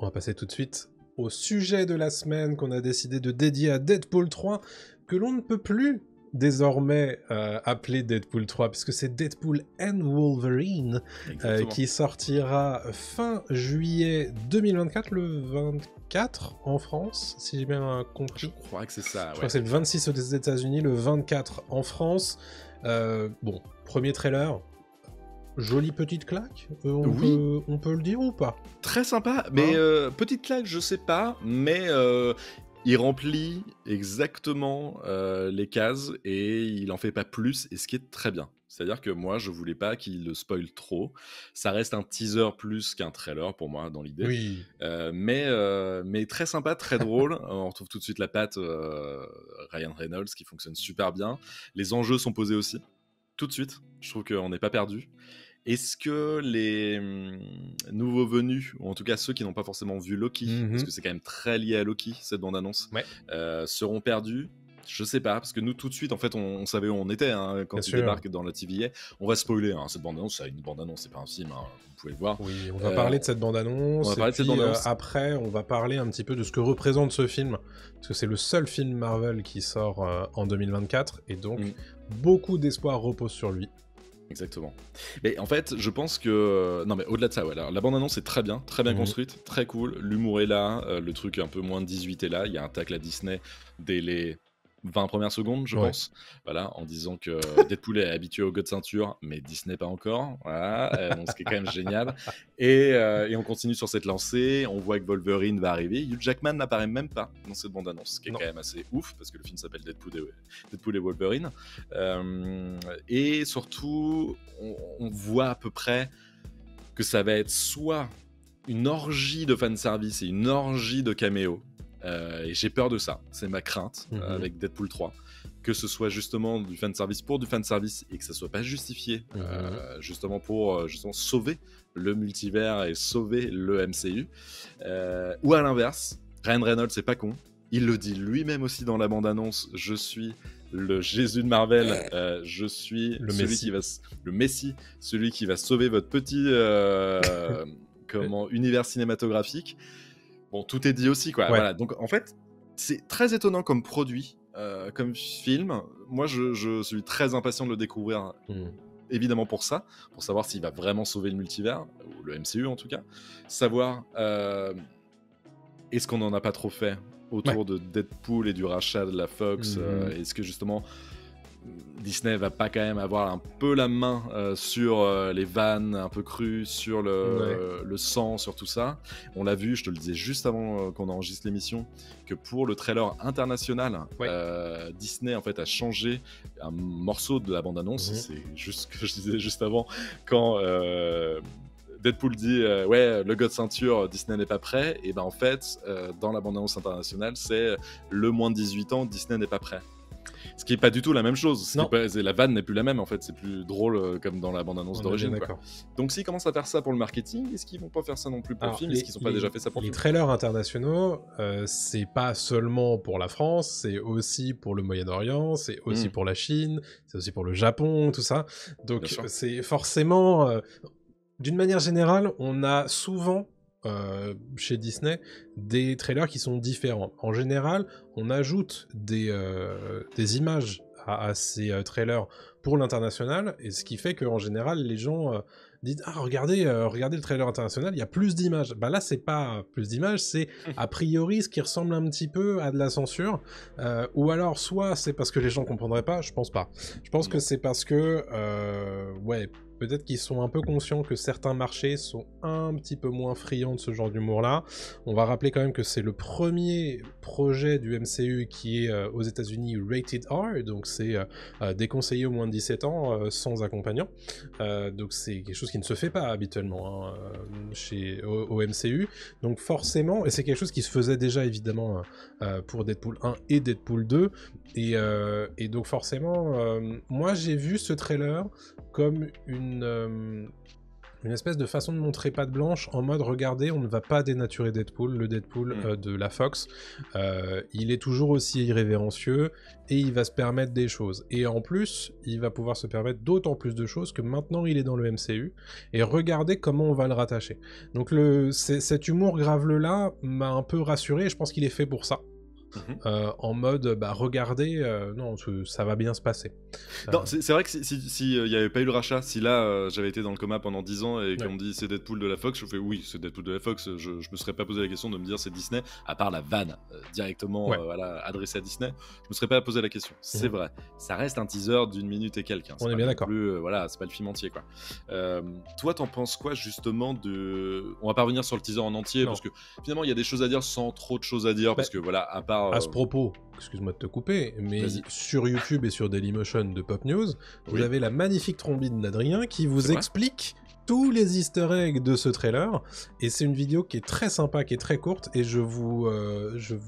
On va passer tout de suite au sujet de la semaine qu'on a décidé de dédier à Deadpool 3, que l'on ne peut plus désormais appeler Deadpool 3, puisque c'est Deadpool and Wolverine qui sortira fin juillet 2024, le 24 en France, si j'ai bien compris. Je crois que c'est ça. Je crois que c'est le 26 aux États-Unis, le 24 en France. Bon, premier trailer. Jolie petite claque, on peut le dire ou pas? Très sympa, mais petite claque, je sais pas, mais il remplit exactement les cases et il en fait pas plus, et ce qui est très bien. C'est-à-dire que moi, je voulais pas qu'il le spoil trop. Ça reste un teaser plus qu'un trailer pour moi dans l'idée. Oui. Mais très sympa, très drôle. On retrouve tout de suite la patte Ryan Reynolds qui fonctionne super bien. Les enjeux sont posés aussi. Tout de suite, je trouve qu'on n'est pas perdu. Est-ce que les nouveaux venus, ou en tout cas ceux qui n'ont pas forcément vu Loki, parce que c'est quand même très lié à Loki, cette bande-annonce, seront perdus? Je sais pas, parce que nous tout de suite, en fait, on savait où on était quand il débarque dans la TVA. On va spoiler, cette bande-annonce, c'est une bande-annonce, c'est pas un film, vous pouvez le voir. Oui, on va parler de cette bande-annonce, après on va parler un petit peu de ce que représente ce film, parce que c'est le seul film Marvel qui sort en 2024, et donc beaucoup d'espoir repose sur lui. Exactement. Mais en fait, je pense que... Non mais au-delà de ça, alors, la bande-annonce est très bien construite, très cool, l'humour est là, le truc un peu moins de 18 est là, il y a un tacle à Disney dès les 20 premières secondes, je pense, voilà, en disant que Deadpool est habitué au god ceinture, mais Disney pas encore, voilà, donc ce qui est quand même génial, et on continue sur cette lancée, on voit que Wolverine va arriver, Hugh Jackman n'apparaît même pas dans cette bande-annonce, ce qui est quand même assez ouf, parce que le film s'appelle Deadpool et Wolverine, et surtout, on voit à peu près que ça va être soit une orgie de fanservice et une orgie de caméos, et j'ai peur de ça, c'est ma crainte avec Deadpool 3, que ce soit justement du fanservice pour du fanservice et que ça soit pas justifié justement pour sauver le multivers et sauver le MCU, ou à l'inverse, Ryan Reynolds c'est pas con, il le dit lui-même aussi dans la bande-annonce, je suis le Jésus de Marvel, je suis le Messie, celui qui va sauver votre petit univers cinématographique. Bon, tout est dit aussi, quoi. Voilà. Donc, en fait, c'est très étonnant comme produit, comme film. Moi, je suis très impatient de le découvrir, évidemment pour ça, pour savoir s'il va vraiment sauver le multivers, ou le MCU en tout cas. Savoir, est-ce qu'on n'en a pas trop fait autour de Deadpool et du rachat de la Fox, est-ce que justement Disney va pas quand même avoir un peu la main sur les vannes un peu crues, sur le sang, sur tout ça. On l'a vu, je te le disais juste avant qu'on enregistre l'émission, que pour le trailer international, Disney en fait a changé un morceau de la bande-annonce. C'est juste ce que je disais juste avant, quand Deadpool dit le god ceinture, Disney n'est pas prêt, et ben en fait dans la bande-annonce internationale c'est le moins de 18 ans, Disney n'est pas prêt. Ce qui est pas du tout la même chose. La vanne n'est plus la même en fait, c'est plus drôle comme dans la bande-annonce d'origine. Donc s'ils commencent à faire ça pour le marketing, est-ce qu'ils vont pas faire ça non plus pour le film? Est-ce qu'ils n'ont pas déjà fait ça pour le film? Les trailers internationaux, c'est pas seulement pour la France, c'est aussi pour le Moyen-Orient, c'est aussi pour la Chine, c'est aussi pour le Japon, tout ça. Donc c'est forcément, d'une manière générale, on a souvent chez Disney des trailers qui sont différents. En général, on ajoute des images à ces trailers pour l'international, et ce qui fait qu'en général les gens disent regardez le trailer international, il y a plus d'images. Bah là c'est pas plus d'images, c'est a priori ce qui ressemble un petit peu à de la censure, ou alors soit c'est parce que les gens comprendraient pas, je pense pas. Je pense que c'est parce que peut-être qu'ils sont un peu conscients que certains marchés sont un petit peu moins friands de ce genre d'humour-là. On va rappeler quand même que c'est le premier projet du MCU qui est aux États-Unis rated R, donc c'est déconseillé aux moins de 17 ans sans accompagnant. Donc c'est quelque chose qui ne se fait pas habituellement au MCU. Donc forcément, et c'est quelque chose qui se faisait déjà évidemment pour Deadpool 1 et Deadpool 2, et donc forcément, moi j'ai vu ce trailer comme une espèce de façon de montrer patte blanche en mode regardez, on ne va pas dénaturer Deadpool, le Deadpool de la Fox, il est toujours aussi irrévérencieux et il va se permettre des choses. Et en plus, il va pouvoir se permettre d'autant plus de choses que maintenant il est dans le MCU et regardez comment on va le rattacher. Donc cet humour graveleux là m'a un peu rassuré et je pense qu'il est fait pour ça. En mode regardez, non, ça va bien se passer. Non, c'est vrai que si y avait pas eu le rachat, si là j'avais été dans le coma pendant 10 ans et qu'on me dit c'est Deadpool de la Fox, je fais oui, c'est Deadpool de la Fox, je me serais pas posé la question de me dire c'est Disney, à part la vanne directement adressée à Disney, je me serais pas posé la question. C'est vrai, ça reste un teaser d'1 minute et quelques. Hein. On est bien d'accord. Voilà, c'est pas le film entier quoi. Toi, t'en penses quoi justement de. On va pas revenir sur le teaser en entier parce que finalement il y a des choses à dire sans trop de choses à dire parce que voilà, à part. À ce propos, excuse-moi de te couper, mais sur YouTube et sur Dailymotion de Pop News, vous avez la magnifique trombine d'Adrien qui vous explique tous les easter eggs de ce trailer, et c'est une vidéo qui est très sympa, qui est très courte, et je vous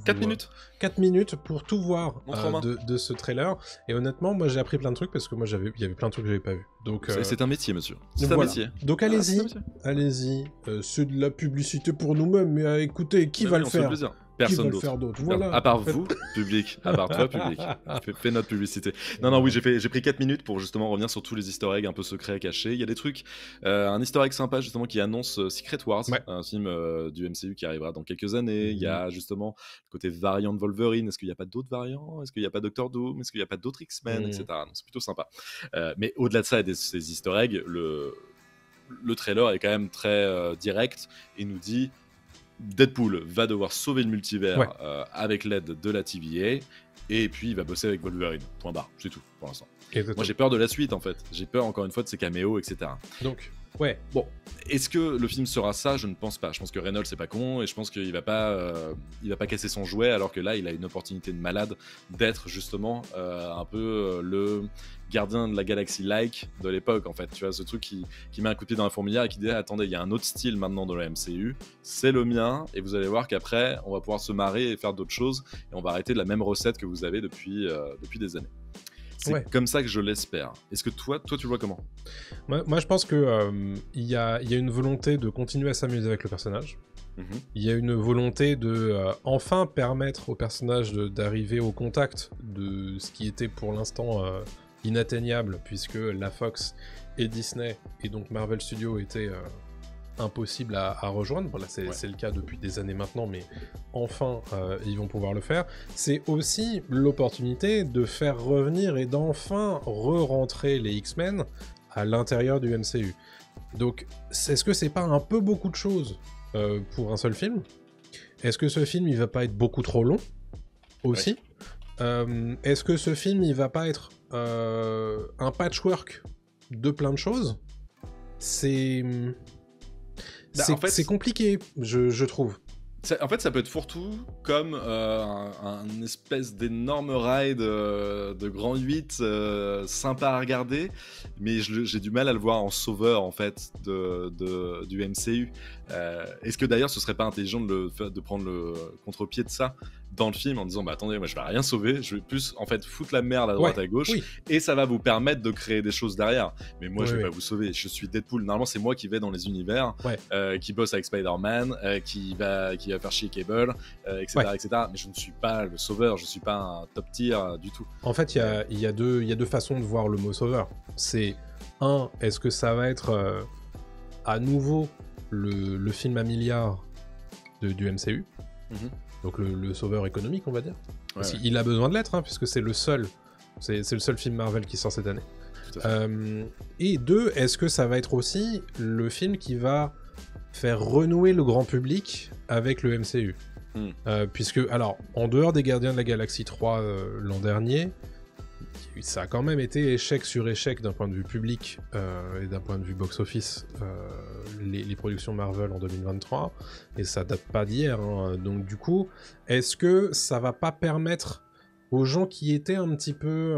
4 minutes 4 minutes pour tout voir de ce trailer, et honnêtement, moi j'ai appris plein de trucs, parce que moi il y avait plein de trucs que j'avais pas vu. Donc c'est un métier, monsieur. C'est un métier. Donc allez-y, c'est de la publicité pour nous-mêmes, mais écoutez, qui va le faire ? Personne d'autre. Voilà. À part vous, public. À part toi, public. Fais notre publicité. Non, oui, j'ai pris 4 minutes pour justement revenir sur tous les easter eggs un peu secrets, cachés. Il y a des trucs. Un easter egg sympa, justement, qui annonce Secret Wars, un film du MCU qui arrivera dans quelques années. Il y a justement le côté variant de Wolverine. Est-ce qu'il n'y a pas d'autres variants ? Est-ce qu'il n'y a pas Doctor Doom ? Est-ce qu'il n'y a pas d'autres X-Men, etc. Donc, c'est plutôt sympa. Mais au-delà de ça et de ces easter eggs, le trailer est quand même très direct et nous dit Deadpool va devoir sauver le multivers avec l'aide de la TVA et puis il va bosser avec Wolverine. Point barre, c'est tout pour l'instant. Moi j'ai peur de la suite en fait. J'ai peur encore une fois de ses caméos, etc. Donc, bon, est-ce que le film sera ça ? Je ne pense pas. Je pense que Reynolds c'est pas con et je pense qu'il va pas casser son jouet alors que là il a une opportunité de malade d'être justement un peu le gardien de la galaxie like de l'époque en fait. Tu vois ce truc qui met un coup de pied dans la fourmilière et qui dit attendez, il y a un autre style maintenant dans le MCU, c'est le mien et vous allez voir qu'après on va pouvoir se marrer et faire d'autres choses et on va arrêter de la même recette que vous avez depuis des années. C'est comme ça que je l'espère. Est-ce que toi tu le vois comment ? Moi, je pense que il y a une volonté de continuer à s'amuser avec le personnage. Il y a une volonté de enfin permettre au personnage d'arriver au contact de ce qui était pour l'instant inatteignable, puisque la Fox et Disney, et donc Marvel Studios étaient impossible à rejoindre. Voilà, c'est le cas depuis des années maintenant, mais enfin, ils vont pouvoir le faire. C'est aussi l'opportunité de faire revenir et d'enfin re-rentrer les X-Men à l'intérieur du MCU. Donc, est-ce que c'est pas un peu beaucoup de choses pour un seul film ? Est-ce que ce film, il va pas être beaucoup trop long aussi ? Est-ce que ce film, il va pas être un patchwork de plein de choses ? C'est compliqué, je trouve. En fait, ça peut être fourre-tout comme un espèce d'énorme ride de grand 8 sympa à regarder, mais j'ai du mal à le voir en sauveur en fait du MCU. Est-ce que d'ailleurs ce serait pas intelligent de prendre le contre-pied de ça dans le film en disant bah attendez, moi je vais rien sauver, je vais plus en fait foutre la merde à droite à gauche et ça va vous permettre de créer des choses derrière, mais moi je vais pas vous sauver, je suis Deadpool, normalement c'est moi qui vais dans les univers, qui bosse avec Spider-Man, qui va faire chier Cable, etc., etc., mais je ne suis pas le sauveur, je suis pas un top tier du tout. En fait il y a deux façons de voir le mot sauveur. C'est est-ce que ça va être à nouveau le film à milliards du MCU, donc le sauveur économique, on va dire. Parce qu'il a besoin de l'être, puisque c'est le seul film Marvel qui sort cette année. Et 2, est-ce que ça va être aussi le film qui va faire renouer le grand public avec le MCU puisque, alors, en dehors des Gardiens de la Galaxie 3 l'an dernier, ça a quand même été échec sur échec d'un point de vue public et d'un point de vue box-office, les productions Marvel en 2023, et ça date pas d'hier, donc du coup, est-ce que ça va pas permettre aux gens qui étaient un petit peu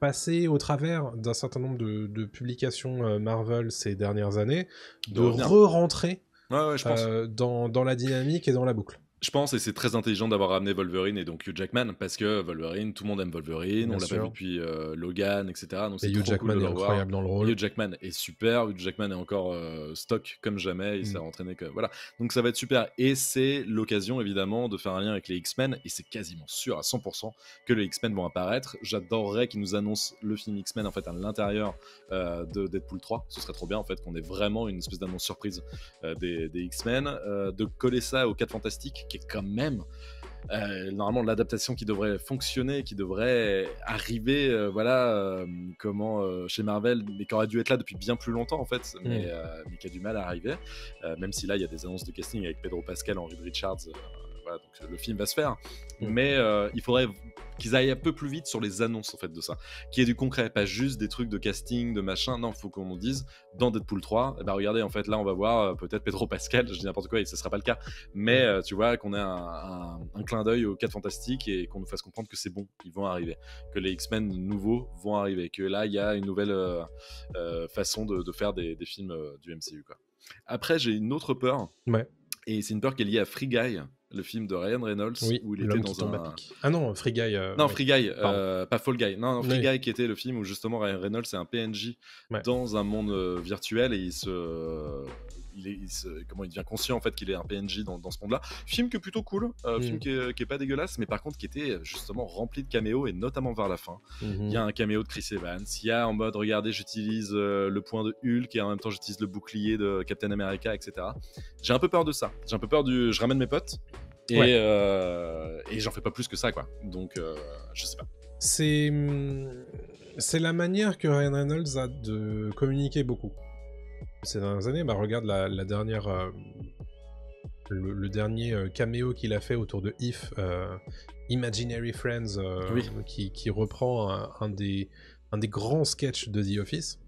passés au travers d'un certain nombre de publications Marvel ces dernières années, de re-rentrer dans la dynamique et dans la boucle ? Je pense, et c'est très intelligent d'avoir ramené Wolverine et donc Hugh Jackman, parce que Wolverine, tout le monde aime Wolverine, Bien on l'a pas vu sûr. depuis Logan, etc. Donc Et c'est Hugh trop cool de Jackman le est revoir. incroyable dans le rôle. Hugh Jackman est super, Hugh Jackman est encore stock comme jamais, il s'est Mm. entraîné que voilà. Donc ça va être super, et c'est l'occasion évidemment de faire un lien avec les X-Men, et c'est quasiment sûr à 100% que les X-Men vont apparaître. J'adorerais qu'ils nous annoncent le film X-Men en fait à l'intérieur de Deadpool 3. Ce serait trop bien en fait qu'on ait vraiment une espèce d'annonce surprise des X-Men, de coller ça aux 4 Fantastiques, qui est quand même normalement l'adaptation qui devrait fonctionner, qui devrait arriver, chez Marvel, mais qui aurait dû être là depuis bien plus longtemps en fait, mais qui a du mal à arriver, même si là il y a des annonces de casting avec Pedro Pascal, Henry Richards, voilà, donc le film va se faire, mais il faudrait qu'ils aillent un peu plus vite sur les annonces en fait de ça, qu'il y ait du concret, pas juste des trucs de casting, de machin. Non, faut qu'on nous dise dans Deadpool 3, eh ben regardez, en fait là on va voir peut-être Pedro Pascal, je dis n'importe quoi et ce sera pas le cas, mais tu vois, qu'on ait un clin d'œil aux 4 Fantastiques et qu'on nous fasse comprendre que c'est bon, ils vont arriver, que les X-Men nouveaux vont arriver, que là il y a une nouvelle façon de faire des films du MCU quoi. Après j'ai une autre peur, Ouais. et c'est une peur qui est liée à Free Guy, le film de Ryan Reynolds, Oui, où il était l'homme qui dans tombe à un... pic. Ah non, Free Guy. Non, oui. Free Guy, Pardon. pas Fall Guy. Non, Free Oui. Guy qui était le film où justement Ryan Reynolds c'est un PNJ Ouais. dans un monde virtuel, et il devient conscient en fait qu'il est un PNJ dans ce monde-là. Film qui est plutôt cool, film qui est pas dégueulasse, mais par contre qui était justement rempli de caméos, et notamment vers la fin. Il y a un caméo de Chris Evans, il y a en mode regardez, j'utilise le point de Hulk et en même temps j'utilise le bouclier de Captain America, etc. J'ai un peu peur de ça. J'ai un peu peur je ramène mes potes. Et j'en fais pas plus que ça quoi, donc je sais pas. C'est la manière que Ryan Reynolds a de communiquer beaucoup ces dernières années. Bah regarde la dernière le dernier caméo qu'il a fait autour de If, Imaginary Friends, Oui. qui reprend un des grands sketchs de The Office.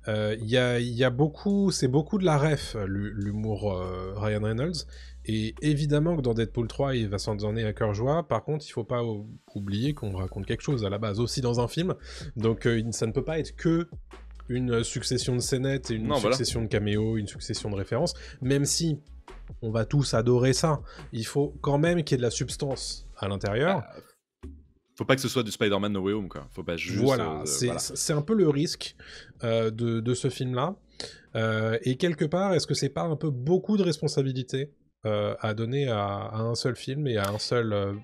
Il y a beaucoup, c'est beaucoup de la ref, l'humour Ryan Reynolds, et évidemment que dans Deadpool 3 il va s'en donner à cœur joie. Par contre il faut pas oublier qu'on raconte quelque chose à la base aussi dans un film, donc ça ne peut pas être que une succession de scénettes et une succession de caméos, une succession de références, même si on va tous adorer ça, il faut quand même qu'il y ait de la substance à l'intérieur. Faut pas que ce soit du Spider-Man No Way Home quoi. Faut pas juste. Voilà, c'est un peu le risque de ce film-là. Et quelque part, est-ce que c'est pas un peu beaucoup de responsabilité à donner à un seul film et à un seul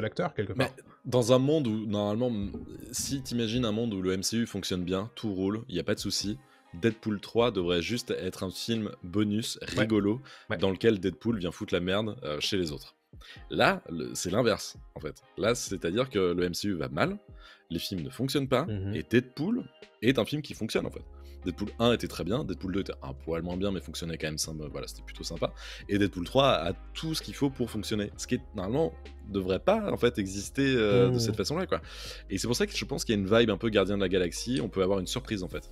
acteur quelque part? Mais dans un monde où normalement, si t'imagines un monde où le MCU fonctionne bien, tout roule, il y a pas de souci. Deadpool 3 devrait juste être un film bonus rigolo dans lequel Deadpool vient foutre la merde chez les autres. Là, c'est l'inverse, en fait. Là, c'est-à-dire que le MCU va mal, les films ne fonctionnent pas, et Deadpool est un film qui fonctionne, en fait. Deadpool 1 était très bien, Deadpool 2 était un poil moins bien, mais fonctionnait quand même, voilà, c'était plutôt sympa. Et Deadpool 3 a tout ce qu'il faut pour fonctionner, ce qui normalement devrait pas en fait exister de cette façon-là, quoi. Et c'est pour ça que je pense qu'il y a une vibe un peu Gardien de la Galaxie. On peut avoir une surprise en fait.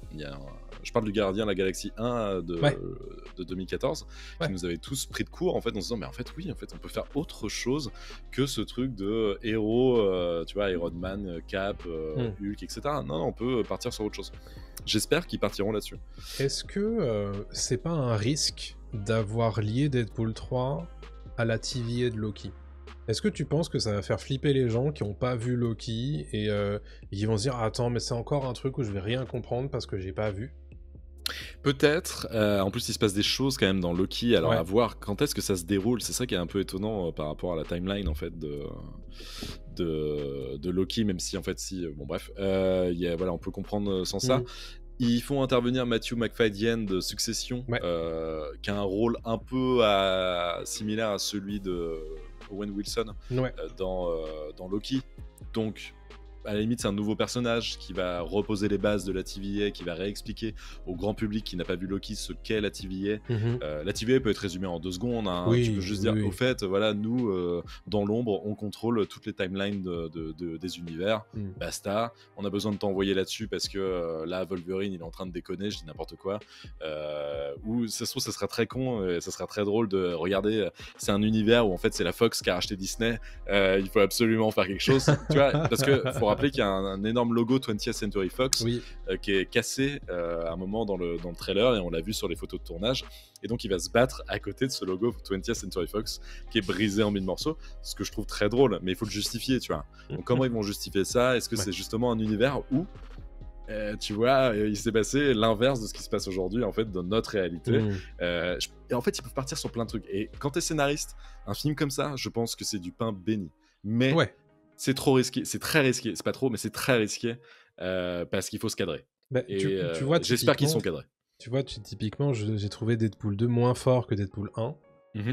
Je parle du Gardien de la Galaxie 1 de 2014, qui nous avait tous pris de court en fait, en se disant mais en fait oui, en fait on peut faire autre chose que ce truc de héros, tu vois, Iron Man, Cap, Hulk, etc. Non, on peut partir sur autre chose. J'espère qu'ils partiront là-dessus. Est-ce que c'est pas un risque d'avoir lié Deadpool 3 à la TVA de Loki? Est-ce que tu penses que ça va faire flipper les gens qui n'ont pas vu Loki et qui vont se dire attends, mais c'est encore un truc où je vais rien comprendre parce que j'ai pas vu? Peut-être. En plus, il se passe des choses quand même dans Loki. Alors, à voir quand est-ce que ça se déroule. C'est ça qui est un peu étonnant par rapport à la timeline en fait de Loki, même si en fait, bon bref, voilà, on peut comprendre sans ça. Ils font intervenir Matthew McFadyen de Succession, qui a un rôle un peu similaire à celui de Owen Wilson dans Loki. Donc, à la limite, c'est un nouveau personnage qui va reposer les bases de la TVA, qui va réexpliquer au grand public qui n'a pas vu Loki ce qu'est la TVA. La TVA peut être résumée en 2 secondes. Hein. Tu peux juste dire, au fait, voilà, nous, dans l'ombre, on contrôle toutes les timelines des univers. Basta. On a besoin de t'envoyer là-dessus parce que là, Wolverine, il est en train de déconner, je dis n'importe quoi. Ou ça se trouve, ça sera très con, et ça sera très drôle de regarder. C'est un univers où en fait, c'est la Fox qui a racheté Disney. Il faut absolument faire quelque chose. Tu vois, parce que faut rappeler qu'il y a un énorme logo 20th Century Fox Oui. Qui est cassé à un moment dans le trailer, et on l'a vu sur les photos de tournage. Et donc il va se battre à côté de ce logo 20th Century Fox qui est brisé en 1000 morceaux, ce que je trouve très drôle, mais il faut le justifier, tu vois. Donc comment ils vont justifier ça? Est-ce que c'est justement un univers où tu vois, il s'est passé l'inverse de ce qui se passe aujourd'hui, en fait, dans notre réalité. Et en fait, ils peuvent partir sur plein de trucs. Et quand t'es scénariste, un film comme ça, je pense que c'est du pain béni. Mais c'est trop risqué, c'est très risqué. C'est pas trop, mais c'est très risqué parce qu'il faut se cadrer. Bah, et tu vois, j'espère qu'ils sont cadrés. Tu vois, typiquement, j'ai trouvé Deadpool 2 moins fort que Deadpool 1.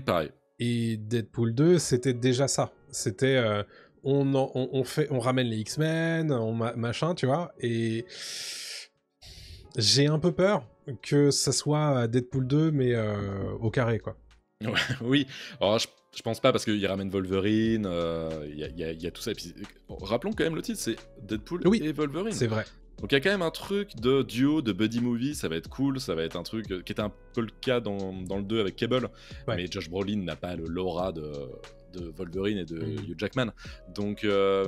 Pareil. Et Deadpool 2, c'était déjà ça. C'était... on ramène les X-Men, machin, tu vois, et j'ai un peu peur que ça soit Deadpool 2, mais au carré, quoi. Ouais, oui, alors je pense pas, parce qu'il ramène Wolverine, il y a tout ça. Et puis, rappelons quand même le titre, c'est Deadpool et Wolverine. C'est vrai. Donc il y a quand même un truc de duo, de buddy movie, ça va être cool, ça va être un truc qui était un peu le cas dans le 2 avec Cable, mais Josh Brolin n'a pas l'aura de Wolverine et de Hugh Jackman. Donc, je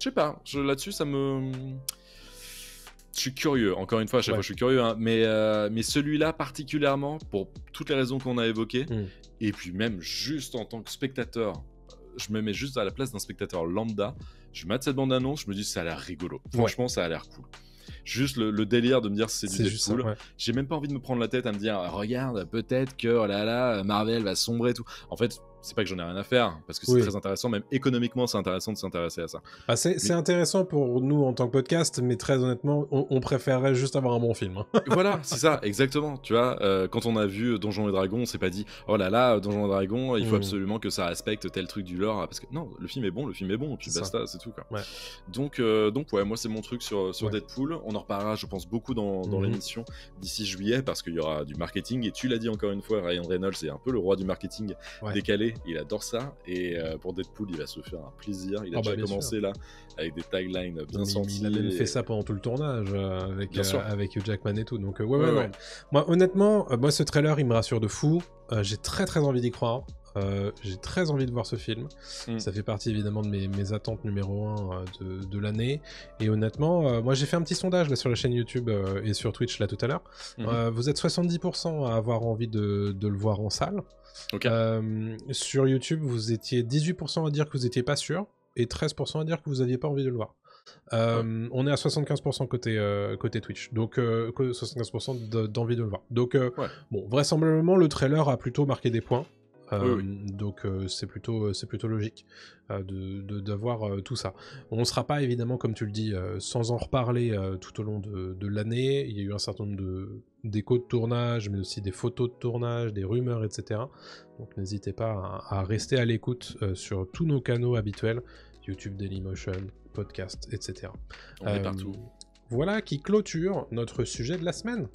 sais pas, là-dessus, je suis curieux, encore une fois, à chaque fois je suis curieux, hein, mais celui-là particulièrement, pour toutes les raisons qu'on a évoquées, et puis même juste en tant que spectateur, je me mets juste à la place d'un spectateur lambda, je mate cette bande-annonce, je me dis ça a l'air rigolo, franchement ça a l'air cool. Juste le délire de me dire c'est du Deadpool. J'ai même pas envie de me prendre la tête à me dire regarde, peut-être que oh là là, Marvel va sombrer et tout. En fait, c'est pas que j'en ai rien à faire, parce que c'est très intéressant, même économiquement c'est intéressant de s'intéresser à ça. Bah c'est intéressant pour nous en tant que podcast, mais très honnêtement, on préférerait juste avoir un bon film. Voilà, c'est ça, exactement. Tu vois, quand on a vu Donjons et Dragons, on s'est pas dit oh là là, Donjons et Dragons, il faut absolument que ça respecte tel truc du lore, parce que non, le film est bon, et puis basta, c'est tout, quoi. Donc ouais, moi c'est mon truc sur Deadpool. On en reparlera, je pense, beaucoup dans l'émission d'ici juillet, parce qu'il y aura du marketing, et tu l'as dit encore une fois, Ryan Reynolds est un peu le roi du marketing décalé. Il adore ça, et pour Deadpool il va se faire un plaisir. Il a déjà commencé là avec des taglines bien senties. Il a même fait ça pendant tout le tournage avec Hugh Jackman et tout, donc ouais. Moi honnêtement, moi ce trailer il me rassure de fou. J'ai très envie d'y croire. J'ai très envie de voir ce film. Ça fait partie évidemment de mes attentes numéro 1 de l'année, et honnêtement moi j'ai fait un petit sondage là sur la chaîne YouTube et sur Twitch là tout à l'heure. Vous êtes 70% à avoir envie de le voir en salle. Sur YouTube vous étiez 18% à dire que vous étiez pas sûr, et 13% à dire que vous aviez pas envie de le voir. On est à 75% côté Twitch, donc 75% d'envie de le voir. Donc bon, vraisemblablement le trailer a plutôt marqué des points. Donc c'est plutôt logique d'avoir tout ça. On sera pas évidemment, comme tu le dis, sans en reparler tout au long de l'année. Il y a eu un certain nombre d'échos de tournage, mais aussi des photos de tournage, des rumeurs, etc. Donc n'hésitez pas à rester à l'écoute sur tous nos canaux habituels, YouTube, Dailymotion, podcast, etc. On est partout. Voilà qui clôture notre sujet de la semaine.